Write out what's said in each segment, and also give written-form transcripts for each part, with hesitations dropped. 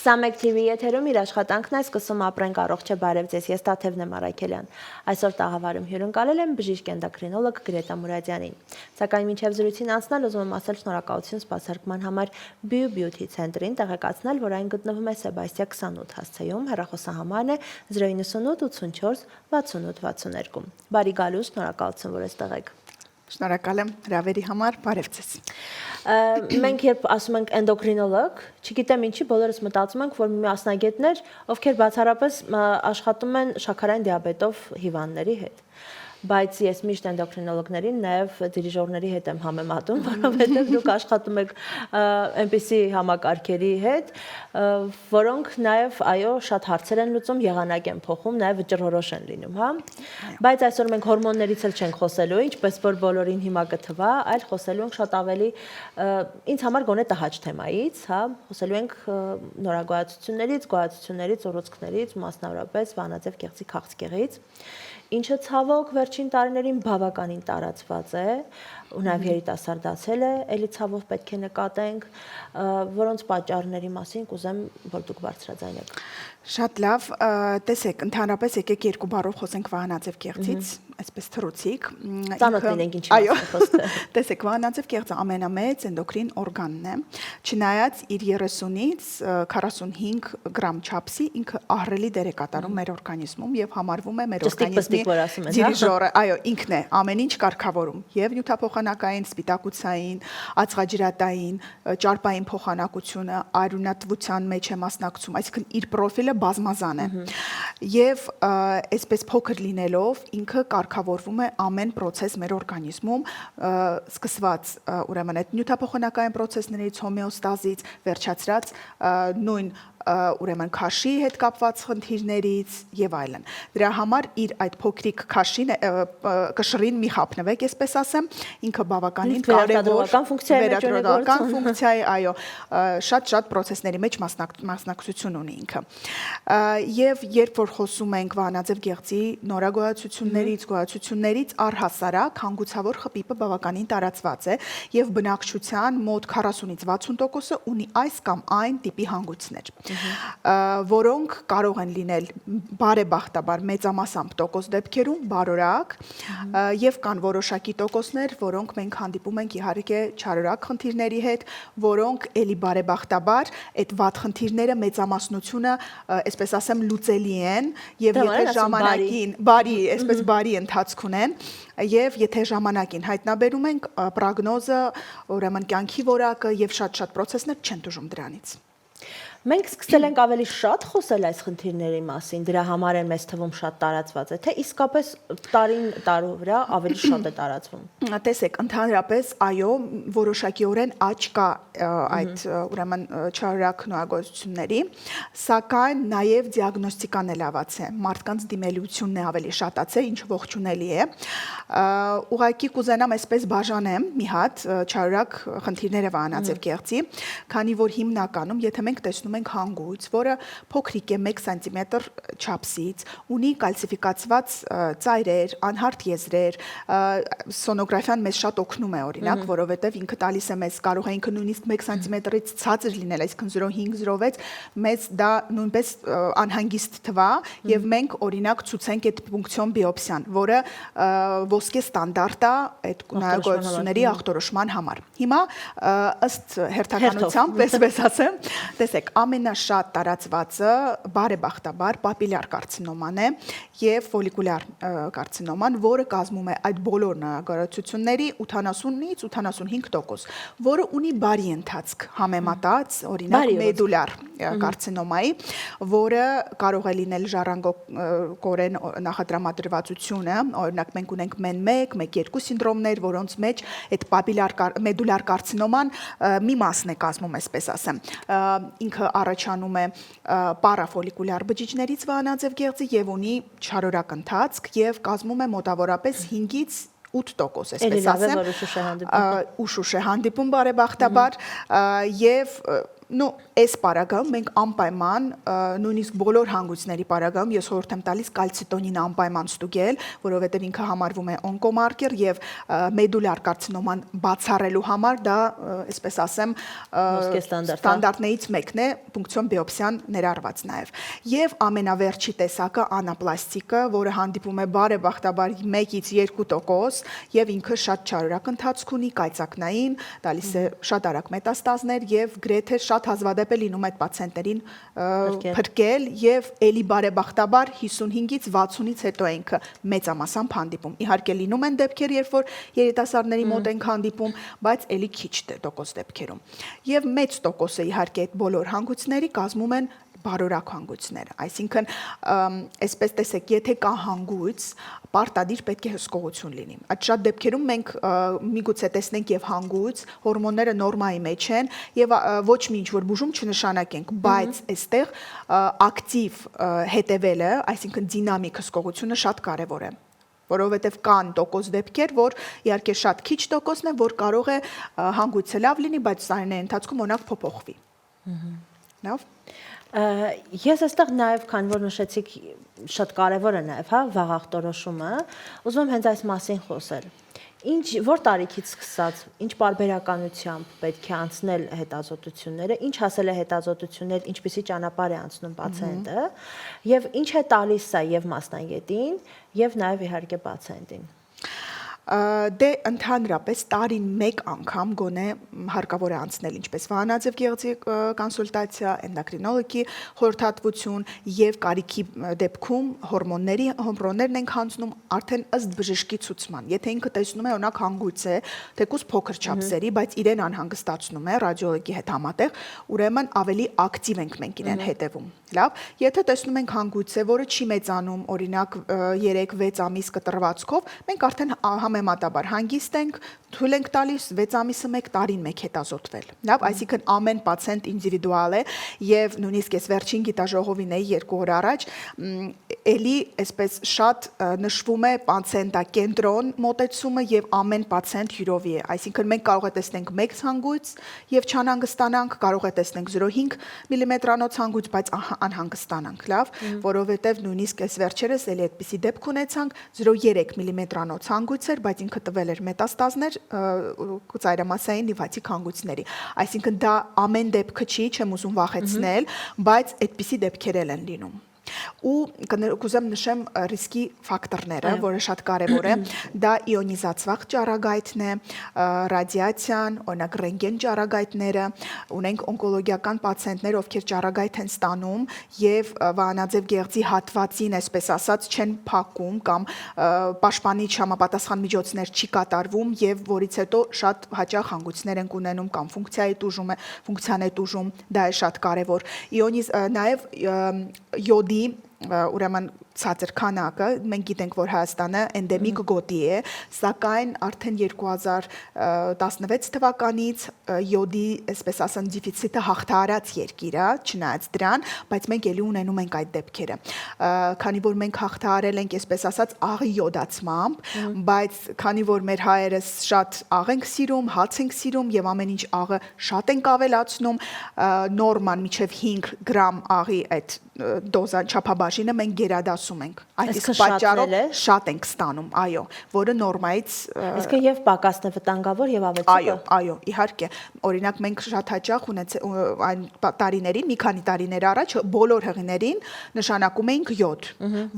21 TV եթերում իր աշխատանքն է սկսում ապրենք առողջ է բարև ձեզ, ես Տաթևն եմ Արաքելյան։ Այսօր տաղավարում հյուրընկալել եմ բժիշկ էնդոկրինոլոգ Գրետա Մուրադյանին։ Սակայն մինչև զրույցին անցնել ուզում եմ ասել շնորհակալություն սպասարկման համար Beauty ցենտրին, տեղեկացնել, որ այն գտնվում է Սեբաստիա 28 հասցեում, հեռախոսահամարն է 098 84 68 62։ Բարի գալու, շնորհակալություն, որ այստեղ եք։ Շնորհակալ եմ հրավերի համար, բարև ձեզ։ Մենք երբ ասում ենք էնդոկրինոլոգ, չգիտեմ ինչի, բոլորս մտածում ենք, որ մասնագետներ, ովքեր բացառապես աշխատում են շաքարային դիաբետով հիվանդների հետ։ Բայց ես միշտ էնդոկրինոլոգներին նաև դիրիժորների հետ եմ համեմատում, որովհետև դուք աշխատում եք այնպիսի համակարգերի հետ, որոնք նաև այո շատ հարցեր են լուծում, եղանակ են փոխում, նաև վճռորոշ են լինում, հա։ Բայց այսօր մենք հորմոններից էլ չենք խոսելու, ինչպես որ բոլորին հիմա կթվա, այլ խոսելու ենք շատ ավելի ինձ համար գոնե տհաճ թեմայից, հա, խոսելու ենք նորագոյացություններից, գոյացություններից, ուռուցքներից, մասնավորապես Վանաձև գեղձի քաղցկեղից, ինչը ցավոք վերջին տարիներին բավականին տարածված է, ու նաև երիտասարդացել է, էլի ցավով պետք է նկատենք, որոնց պատճառների մասին կուզեմ, որ դուք բարձրաձայնեք։ Շատ լավ, տեսեք, ընդհանրապես եկեք երկու բառով խոսենք Վահանաձև գեղձից, այսպես թռուցիկ։ Ծանոթ լինենք ինչի մասին է խոսքը։ Տեսեք, Վահանաձև գեղձը ամենամեծ էնդոկրին օրգանն է, չնայած իր 30-ից 45 գրամ չափսի ինքը ահռելի դեր է կատարում մեր օրգանիզմում եւ համարվում է մեր օրգանիզմի դիրիժորը, այո, ինքն է ամեն ինչ կարգավորում, եւ նյութափոխանակային, սպիտակուցային, ածխաջրատային, ճարպային փոխանակությունը, արյունատվության մեջ է մասնակցում, այսինքն իր պրոֆիլը բազմազան է եւ այսպես փոքր լինելով ինքը կարգավորվում է ամեն process մեր օրգանիզմում սկսված ուրեմն այդ նյութափոխանակային process-ներից հոմեոստազից վերջացրած նույն ուրեմն քաշի հետ կապված խնդիրներից եւ այլն։ Դրա համար իր այդ փոքրիկ քաշին կշռին մի խափնվեք, այսպես ասեմ, ինքը բավականին վերարտադրական ֆունկցիա է, այո, շատ process-ների մեջ մասնակցություն ունի ինքը։ Եվ երբ որ խոսում ենք Վահանաձև գեղձի նորագոյացություններից, գոյացություններից առհասարակ հանգուցավոր խփիպը բավականին տարածված է եւ բնակչության մոտ 40-ից 60%-ը ունի այս կամ այն տիպի հանգույցներ, որոնք կարող են լինել բարեբախտաբար մեծամասամբ տոկոս դեպքերում բարորակ եւ կան որոշակի տոկոսներ, որոնք մենք հանդիպում ենք իհարկե չարորակ խնդիրների հետ, որոնք էլի բարեբախտաբար այդ վատ խնդիրները մեծամասնությունը, այսպես ասեմ, լուծելի են եւ եթե ժամանակին այսպես բարի ընթացք ունեն եւ եթե ժամանակին հայտնաբերում ենք պրոգնոզը, ուրեմն կյանքի որակը եւ շատ process-ներ չեն դժում դրանից։ Մենք սկսել ենք ավելի շատ խոսել այս խնդիրների մասին, դրա համար են մեզ թվում շատ տարածված է, թե իսկապես տարին տարու վրա ավելի շատ է տարածվում։ Տեսեք, ընդհանրապես, այո, որոշակիորեն աճ կա այդ ուրեմն չարորակ նորագոյացությունների, սակայն նաև դիագնոստիկան է լավացել, մարդկանց դիմելիությունն է ավելի շատացել, ինչը ողջունելի է։ Ուղղակի կուզենամ այսպես բաժանեմ մի հատ չարորակ խնդիրները Վահանաձև գեղձի, քանի որ հիմնականում, եթե մենք տեսնում ենք հանգույց, որը փոքրիկ է 1 սանտիմետր չափսից, ունի կալցիֆիկացված ծայրեր, անհարթ եզրեր, սոնոգրաֆիան մեզ շատ օգնում է օրինակ, որովհետև ինքը տալիս է մեզ, կարող է ինքը նույնիսկ 1 սանտիմետրից ցածր լինել, այսինքն 0.5-0.6, մեզ դա նույնպես անհանգիստ թվա եւ մենք օրինակ ցուցենք այդ պունկցիոն բիոպսիան, որը ոսկե ստանդարտ է այդ նորագոյացությունների ախտորոշման համար։ Հիմա ըստ հերթականության, պես ասեմ, տեսեք, ամենաշատ տարածվածը բարեբախտաբար պապիլյար կարցինոման է եւ ֆոլիկուլյար կարցինոման, որը կազմում է այդ բոլոր նորագոյացությունների 80-ից 85%, որը ունի բարի ընթացք համեմատած օրինակ մեդուլյար կարցինոմայի, որը կարող է լինել ժառանգորեն նախատրամադրվածությունը, օրինակ մենք ունենք MEN1, MEN2 սինդրոմներ, որոնց մեջ այդ պապիլյար մեդուլյար կարցինոման մի մասն է կազմում, այսպես ասեմ։ Ինքը առաջանում է պարաֆոլիկուլյար բջիջներից Վահանաձև գեղձի եւ ունի չարորակ ընթացք եւ կազմում է մոտավորապես 5-ից 8%, այսպես ասեմ, ուշուշ է հանդիպում բարեբախտաբար եւ այս պարագայում մենք անպայման նույնիսկ բոլոր հանգույցների պարագայում ես խորհուրդ եմ տալիս կալցիտոնինը անպայման ստուգել, որովհետև ինքը համարվում է օնկոմարկեր եւ մեդուլար կարցինոման բացառելու համար դա, այսպես ասեմ, ստանդարտներից մեկն է, պունկցիոն բիոպսիան ներառված նաեւ։ Եվ ամենավերջի տեսակը անապլաստիկը, որը հանդիպում է բարեբախտաբար 1-ից 2% եւ ինքը շատ չարորակ ընթացք ունի, կայծակնային, տալիս է շատ արագ մետաստազներ եւ գրեթե շատ հազվադեպ է լինում այդ պացիենտներին փրկել եւ ելի բարեբախտաբար 55-ից 60-ից հետո է ինքը մեծամասամբ հանդիպում։ Իհարկե լինում են դեպքեր, երբ որ երիտասարդների մոտ ենք հանդիպում, բայց ելի քիչ տոկոս դեպքերում։ Եվ մեծ տոկոսը իհարկե այդ բոլոր հանգույցների կազմում են բարորակ հանգույցները, այսինքն այսպես տեսեք, եթե կա հանգույց, պարտադիր պետք է հսկողություն լինի։ Այդ շատ դեպքերում մենք միգուցե տեսնենք եւ հանգույց, հորմոնները նորմայի մեջ են եւ ոչ մի ինչ որ բուժում չնշանակենք, բայց այստեղ ակտիվ հետևելը, այսինքն դինամիկ հսկողությունը շատ կարեւոր է, որովհետև կան տոկոս դեպքեր, որ իհարկե շատ քիչ տոկոսն է, որ կարող է հանգույցը լավ լինի, բայց տարիների ընթացքում օրինակ փոփոխվի։ Լավ։ Ես այստեղ նաև, քանի որ նշեցիք, շատ կարևոր է նաև, հա, վաղախտորոշումը, ուզում եմ հենց այս մասին խոսել։ Որ տարիքից սկսած, ինչ պարբերականությամբ պետք է անցնել հետազոտությունները, ինչ հասել է հետազոտություններ, ինչպիսի ճանապարհ է անցնում պացիենտը, եւ ինչ է տալիս սա եւ մասնագետին, եւ նաև իհարկե պացիենտին։ Դե ընդհանրապես տարին մեկ անգամ գոնե հարկավոր է անցնել ինչպես վահանաձև գեղձի կոնսուլտացիա, էնդոկրինոլոգի խորհրդատվություն եւ կարիքի դեպքում հորմոններն ենք հանձնում արդեն ըստ բժշկի ցուցման։ Եթե ինքը տեսնում է օրինակ հանգույց է, թեկուզ փոքր չափսերի, բայց իրեն անհանգստացնում է ռադիոլոգի հետ համատեղ, ուրեմն ավելի ակտիվ ենք մենք իրեն հետևում։ Լավ, եթե տեսնում ենք հանգույց է, որը չի մեծանում, օրինակ 3-6 ամիս կտրվածքով, մենք արդեն համեմատաբար հանգիստ ենք, թույլ ենք տալիս 6 ամիսը 1 տարին մեկ հետազոտվել։ Լավ, այսինքն ամեն պացիենտ ինդիվիդուալ է եւ նույնիսկ ես վերջին գիտաժողովին էի 2 օր առաջ, էլի այսպես շատ նշվում է պացիենտակենտրոն մոտեցումը եւ ամեն պացիենտ հյուրովի է։ Այսինքն մենք կարող է տեսնենք 1 հանգույց եւ չանհանգստանանք, կարող է տեսնենք 0.5 մմ-անոց հանգույց, բայց անհանգստանանք, լավ, որովհետեւ նույնիսկ այս վերջերս էլի այդպիսի դեպք ունեցանք 0.3 մմ-անոց հանգույց էր, բայց ինքը տվել էր մետաստազներ ծայրամասային լիմֆատիկ հանգույցների։ Այսինքն դա ամեն դեպքը չի, չեմ ուզում վախեցնել, բայց այդպիսի դեպքեր են լինում։ Ու կուզեմ նշեմ ռիսկի ֆակտորները, որը շատ կարևոր է, դա իոնիզացված ճառագայթն է, ռադիացիան, օրինակ ռենտգեն ճառագայթները, ունենք օնկոլոգիական պացիենտներ, ովքեր ճառագայթ են ստանում եւ վահանաձև գեղձի հատվածին, այսպես ասած, չեն փակում կամ պաշտպանիչ համապատասխան միջոցներ չի կատարվում եւ որից հետո շատ հաճախ հանգույցներ են ունենում կամ ֆունկցիայի տուժում է, ֆունկցիաների տուժում, դա է շատ կարևոր։ Նաեւ յոդի ուրեմն ցածր քանակը, մենք գիտենք, որ Հայաստանը էնդեմիկ գոտի է, սակայն արդեն 2016 թվականից յոդի, այսպես ասեմ, դեֆիցիտը հաղթահարած երկիր է, չնայած դրան, բայց մենք ելի ունենում ենք այդ դեպքերը։ Քանի որ մենք հաղթահարել ենք, այսպես ասած, աղի յոդացմամբ, բայց քանի որ մեր հայերս շատ աղ ենք սիրում, հաց ենք սիրում եւ ամեն ինչ աղը շատ ենք ավելացնում, նորման միջև 5 գրամ աղի այդ դոզա չափաբաժինը մենք գերադասում ենք։ Այդ իսկ պատճառով շատ ենք ստանում, այո, որը նորմայից Իսկ եւ պակասն է վտանգավոր եւ ավելցուկը։ Այո, իհարկե։ Օրինակ մենք շատ հաճախ այն տարիներին, մի քանի տարիներ առաջ բոլոր հղիներին նշանակում էինք յոդ,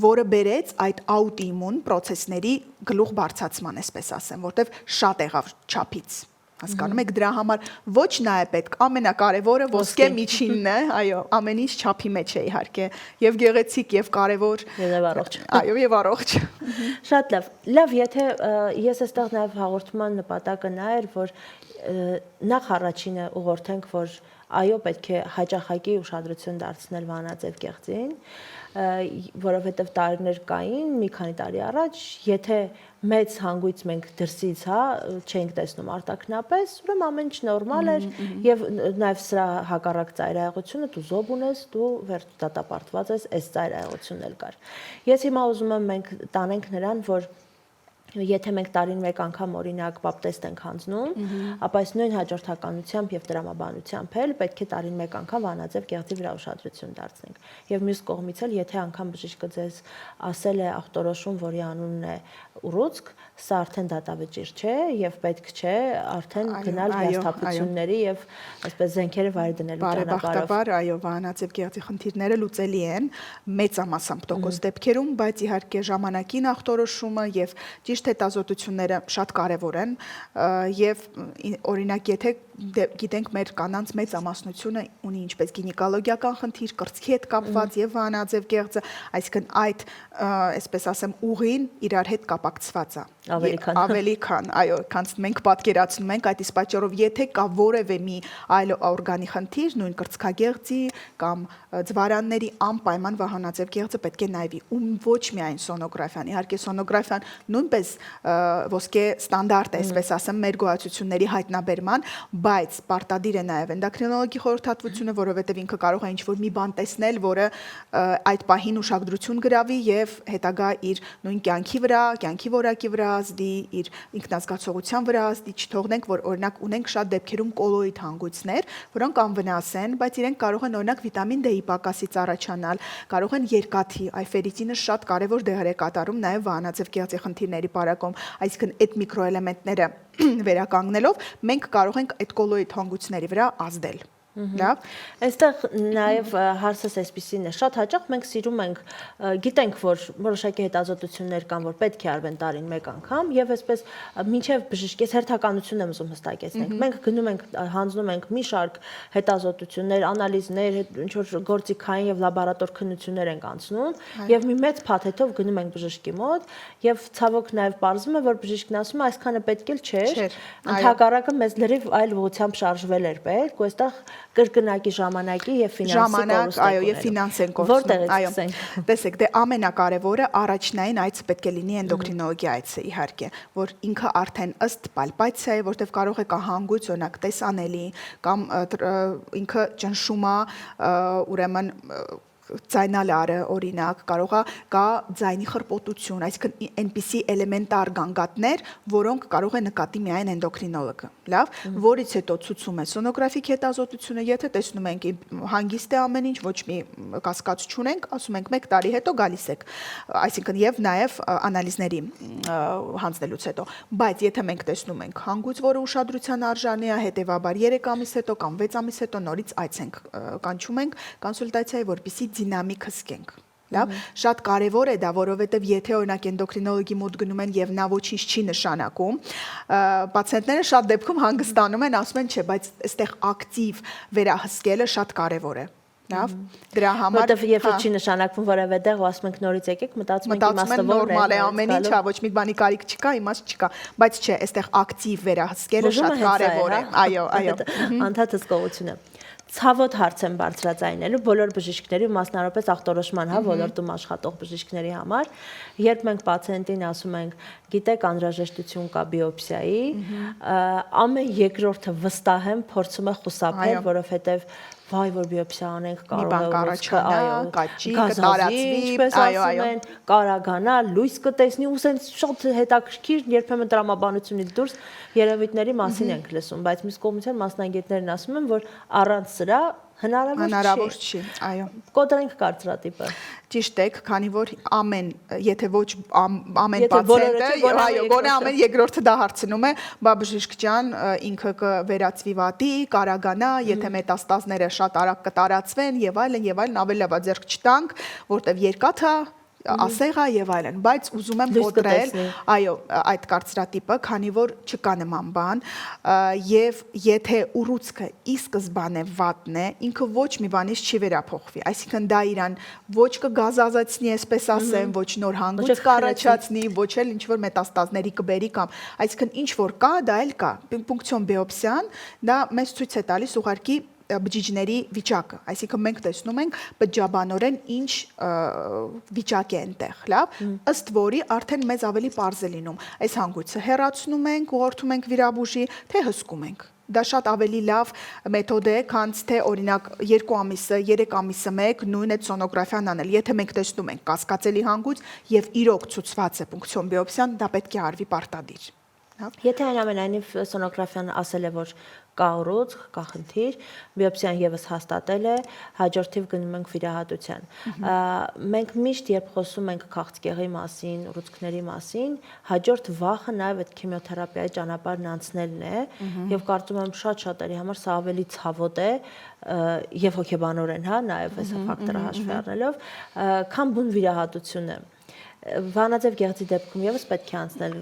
որը բերեց այդ աուտոիմուն պրոցեսների գլուխ բարձրացման, այսպես ասեմ, որտեվ շատ եղավ չափից։ Հասկանում եք, դրա համար ոչ նա է պետք, ամենակարևորը ոսկե միջինն է, այո, ամեն ինչ չափի մեջ է իհարկե, եւ գեղեցիկ, եւ կարևոր, եւ առողջ։ Այո, եւ առողջ։ Շատ լավ։ Լավ, եթե ես այստեղ նաեւ հաղորդման նպատակը նա էր, որ նախ առաջինը ուղղորդենք, որ այո, պետք է հաճախակի ուշադրություն դարձնել վահանաձև գեղձին, որովհետև տարիներ կային, մի քանի տարի առաջ, եթե մեծ հանգույց մենք դրսից, հա, չենք տեսնում արտաքնապես, ուրեմն ամեն ինչ նորմալ էր եւ նաեւ սրա հակառակ ծայրահեղությունը դու զոբ ունես, դու դատապարտված ես, այս ծայրահեղությունն էլ կար։ Ես հիմա ուզում եմ մենք տանենք նրան, որ Եթե մենք տարին մեկ անգամ օրինակ բապտեստ ենք հանձնում, ապա այս նույն հաջորդականությամբ եւ տրամաբանությամբ էլ պետք է տարին մեկ անգամ վանաձև գեղձի վրա ուշադրություն դարձնենք։ Եվ մյուս կողմից էլ եթե անգամ բժիշկը ձեզ ասել է ախտորոշում, որի անունն է ուռուցք, սա արդեն դատավճիռ չէ եւ պետք չէ արդեն գնալ հիասթափությունների եւ այսպես զենքերը վայր դնելու ճանապարհով։ Բարեբախտաբար, այո, վահանաձև գեղձի խնդիրները լուծելի են մեծամասամբ տոկոս դեպքերում, բայց իհարկե ժամանակին ախտորոշումը եւ ճիշտ հետազոտությունները շատ կարեւոր են եւ օրինակ եթե գիտենք մեր կանանց մեծամասնությունը ունի ինչպես գինեկոլոգիական խնդիր, կրծքի հետ կապված եւ վահանաձև գեղձը, այսինքն այդ այսպես ասեմ ուղին իրար հետ կապակցված է ավելի քան այո, քան մենք պատկերացնում ենք, այդ իսկ պատճառով եթե կա որևէ մի այլ օրգանի խնդիր, նույն կրծքագեղձի կամ ձվարանների անպայման վահանաձև գեղձը պետք է նայվի, ու ոչ միայն սոնոգրաֆիան, իհարկե սոնոգրաֆիան նույնպես ոսկե ստանդարտ է, այսպես ասեմ, մեր գոյացությունների հայտնաբերման, բայց պարտադիր է նաև էնդոկրինոլոգի խորհրդատվությունը, որովհետև ինքը կարող է ինչ-որ մի բան տեսնել, որը այդ պահին ուշադրություն գրավի եւ հետագա իր նույն կյանքի վրա, կյանքի որակի վրա ազդի, իր ինքնազգացողության վրա ազդի, չթողնենք, որ օրինակ ունենք շատ դեպքերում կոլոիդ հանգույցներ, որոնք անվնաս են, բայց իրենք կարող են օրինակ վիտամին D-ի պակասից առաջանալ, կարող են երկաթի, այֆերիցինը շատ կարևոր դեր է կատարում նաև վահանաձև գեղձի խնդիրների բարակում, այսինքն այդ միկրոէլեմենտները վերականգնելով մենք կարող ենք այդ կոլոիդ հանգույցների վրա ազդել։ Լավ։ Այստեղ նաև հարցս այսպեսին է, շատ հաճախ մենք սիրում ենք, գիտենք, որ որոշակի հետազոտություններ կան, որ պետք է արվեն տարին մեկ անգամ, եւ այսպես մինչեւ բժիշկի հերթականություն եմ ուզում հստակեցնենք։ Մենք գնում ենք, հանձնում ենք մի շարք հետազոտություններ, անալիզներ, ինչ որ գործիքային եւ լաբորատոր քննություններ ենք անցնում, եւ մի մեծ փաթեթով գնում ենք բժշկի մոտ, եւ ցավոք նաև պարզվում է, որ բժիշկն ասում է, այսքանը պետք էլ չէր, ընդհակառակը մեզ լրիվ այլ ուղղությամբ շարժվել էր պետք, ու այստեղ կրկնակի ժամանակի եւ ֆինանսի կորուստ, այո, եւ ֆինանս են կորցնում, այո։ Տեսեք, դե ամենակարևորը առաջնային այցը պետք է լինի էնդոկրինոլոգի այցը, իհարկե, որ ինքը արդեն ըստ պալպացիայի, որտեղ կարող է կա հանգույց, օրինակ տեսանելի, կամ ինքը ճնշում է, ուրեմն ձայնալարը օրինակ կարող է կա ձայնի խրպոտություն, այսինքն այնպիսի էլեմենտար գանգատներ, որոնք կարող է նկատի միայն էնդոկրինոլոգը, լավ, որից հետո ցուցում է սոնոգրաֆիկ հետազոտությունը, եթե տեսնում ենք հանգիստ է ամեն ինչ, ոչ մի կասկած չունենք, ասում ենք 1 տարի հետո գալիս եք, այսինքն եւ նաեւ անալիզների հանձնելուց հետո, բայց եթե մենք տեսնում ենք հանգույց, որը ուշադրության արժանի է, հետեւաբար 3 ամիս հետո կամ 6 ամիս հետո նորից այց ենք կանչում ենք կոնսուլտացիայի, որպեսզի դինամիկ հսկենք, լավ, շատ կարևոր է դա, որովհետև եթե օրինակ էնդոկրինոլոգի մոտ գնում են եւ նա ոչինչ չի նշանակում, պացիենտները շատ դեպքում հանգստանում են, ասում են, չէ, բայց այստեղ ակտիվ վերահսկելը շատ կարևոր է։ Լավ, դրա համար որտեվ երբ չի նշանակվում որևէ տեղ ու ասում ենք նորից եկեք, մտածում ենք իմաստը նորմալ է ամեն ինչ, ոչ մի բանի կարիք չկա, իմաստ չկա, բայց չէ, այստեղ ակտիվ վերահսկելը շատ կարևոր է։ Այո, այո։ Անդադար հսկողությունը։ Ցավոտ հարց եմ բարձրաձայնելու բոլոր բժիշկների, մասնավորապես ախտորոշման ոլորտում աշխատող բժիշկների համար, երբ մենք պացիենտին ասում ենք, գիտեք, անհրաժեշտություն կա բիոպսիայի, ամեն երկրորդը վստահ եմ փորձում է խուսափել, որովհետև վայ որ բիոպսիա անենք կարող է կաճի, կտարածվի, այո, կարագանա, լույս կտեսնի, ու սենց շատ հետաքրքիր երբեմն տրամաբանությունից դուրս երևույթների մասին ենք լսում, բայց մյուս կողմից մասնագետներն ասում են, որ առանց սրա հնարավոր չի, այո։ Կոտրենք կարծրատիպը։ Ճիշտ եք, քանի որ եթե ոչ ամեն պացիենտը, այո, գոնե ամեն երկրորդը դա հարցնում է, բա բժիշկ ջան, ինքը կվերածվի վատի, կարագանա, եթե մետաստազները շատ արագ կտարածվեն եւ այլն, ավելի լավ է ձեռք չտանք, որտեվ երկաթը ասեղա եւ այլն, բայց ուզում եմ կոտրել, այո, այդ կարծրատիպը, քանի որ չկա նման բան, եւ եթե ուռուցքը ի սկզբանե վատն է, ինքը ոչ մի բանից չի վերափոխվի, այսինքն դա իրան ոչ կգազազացնի, այսպես ասեմ, ոչ նոր հանգույց կառաջացնի, ոչ էլ ինչ որ մետաստազների կբերի կամ, այսինքն ինչ որ կա, դա էլ կա, պունկցիոն բիոպսիան, դա մեզ ցույց է տալիս ուղղակի բջիջների վիճակը, այսինքն մենք տեսնում ենք բջջաբանորեն ինչ վիճակ է այնտեղ, լավ, ըստ որի արդեն մեզ ավելի պարզ է լինում, այս հանգույցը հեռացնում ենք, ուղղորդում ենք վիրաբույժի, թե հսկում ենք։ Դա շատ ավելի լավ մեթոդ է, քան թե օրինակ 2 ամիսը, 3 ամիսը մեկ նույն այդ սոնոգրաֆիան անել։ Եթե մենք տեսնում ենք կասկածելի հանգույց եւ իրոք ցուցված է պունկցիոն բիոպսիան, դա պետք է արվի պարտադիր։ Եթե այնուամենայնիվ սոնոգրաֆիան ասել է, որ կա ուռուցք, կա խնդիր, բիոպսիան եւս հաստատել է, հաջորդիվ գնում ենք վիրահատության։ Մենք միշտ երբ խոսում ենք քաղցկեղի մասին, ուռուցքների մասին, հաջորդ վախը նաեւ այդ քիմիոթերապիայի ճանապարհն անցնելն է, եւ կարծում եմ շատ շատերի համար սա ավելի ցավոտ է եւ հոգեբանորեն, հա, նաեւ այս ֆակտորը հաշվի առնելով, քան բուն վիրահատությունը։ Վանաձև գեղձի դեպքում եւս պետք է անցնել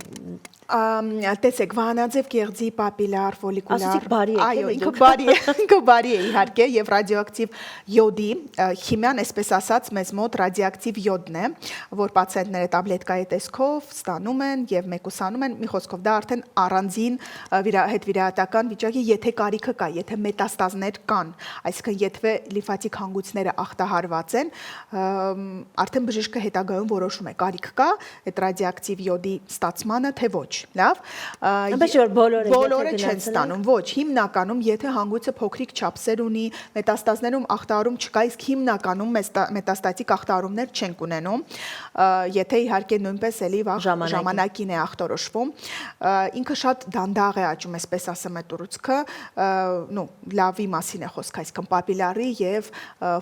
տեսեք, վահանաձև գեղձի պապիլար, ֆոլիկուլար, ասացիք բարի է, այո, ինքը բարի է իհարկե եւ ռադիոակտիվ յոդի քիմիան, այսպես ասած, մեզ մոտ ռադիոակտիվ յոդն է, որ պացիենտները տաբլետկայի տեսքով ստանում են եւ մեկուսանում են, մի խոսքով դա արդեն առանձին հետվիրահատական վիճակի, եթե կարիքը կա, եթե մետաստազներ կան, այսինքն եթե լիմֆատիկ հանգույցները ախտահարված են, արդեն բժիշկը հետագայում որոշում է կարիք կա այդ ռադիոակտիվ յոդի ստացմանը, թե ոչ, լավ։ Այնպես որ բոլորը չեն ստանում, ոչ, հիմնականում եթե հանգույցը փոքրիկ չափսեր ունի, մետաստազներում ախտահարում չկա, իսկ հիմնականում մետաստատիկ ախտահարումներ չենք ունենում, եթե իհարկե նույնպես էլի վաղ ժամանակին է ախտորոշվում, ինքը շատ դանդաղ է աճում, այսպես ասեմ, այդ ուռուցքը, լավի մասին է խոսքը, այսինքն պապիլարի եւ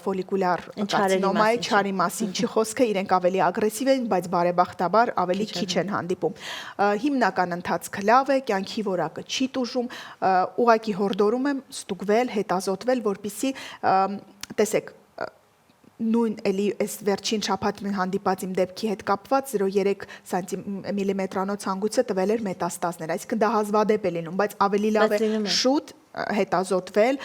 ֆոլիկուլար կարցինոմայի չարի մասին չի խոսքը, իրենք ավելի ագրեսիվ են, բայց բարեբախտաբար ավելի քիչ են հանդիպում։ Հիմնական ընթացքը լավ է, կյանքի որակը չի տուժում, ուղղակի հորդորում եմ ստուգվել, հետազոտվել, որպեսզի տեսեք նույն էլի այս վերջին շաբաթ հանդիպած իմ դեպքի հետ կապված 0.3 միլիմետրանոց հանգույցը տվել էր մետաստազներ, այսինքն դա հազվադեպ է լինում, բայց ավելի լավ է շուտ հետազոտվել,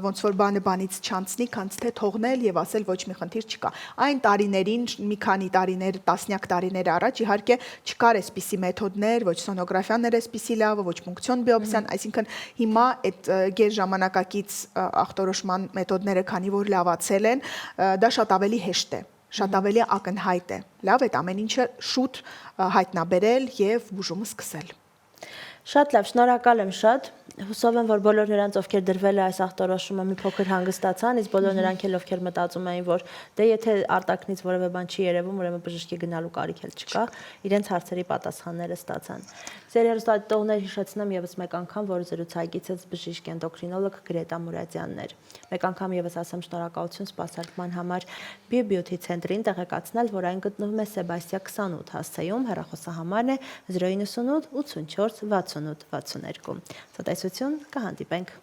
ոնց որ բանը բանից չանցնի, քան թե թողնել եւ ասել ոչ մի խնդիր չկա։ Այն տարիներին, մի քանի տարիներ, տասնյակ տարիներ առաջ իհարկե չկար այսպիսի մեթոդներ, ոչ սոնոգրաֆիան էր այսպիսի լավը, ոչ պունկցիոն բիոպսիան, այսինքն հիմա այդ գեր ժամանակակից ախտորոշման մեթոդները, քանի որ լավացել են, դա շատ ավելի հեշտ է, շատ ավելի ակնհայտ է։ Լավ, այդ ամեն ինչը շուտ հայտնաբերել եւ բուժումը սկսել։ Շատ լավ, շնորհակալ եմ շատ։ Հուսով եմ, որ բոլոր նրանց, ովքեր դրվել է այս ախտորոշումը, մի փոքր հանգստացան, իսկ բոլոր նրանք էլ, ովքեր մտածում էին, որ դե եթե արտաքնից որևէ բան չի երևում, ուրեմն բժշկի գնալու կարիք էլ չկա, իրենց հարցերի պատասխանները ստացան։ Ձեր հեռուստադիտողներ հիշեցնեմ եւս մեկ անգամ, որ զրուցակիցս բժիշկ էնդոկրինոլոգ Գրետա Մուրադյանն էր։ Մեկ անգամ եւս ասեմ շնորհակալություն սպասարկման համար BioBeauty ցենտրին տեղեկացնել, որ այն գտնվում է Սեբաստիա 28 հասցեում, հեռախոսահամարն է 098 84 68 62։ Ցտեսություն, կհանդիպենք։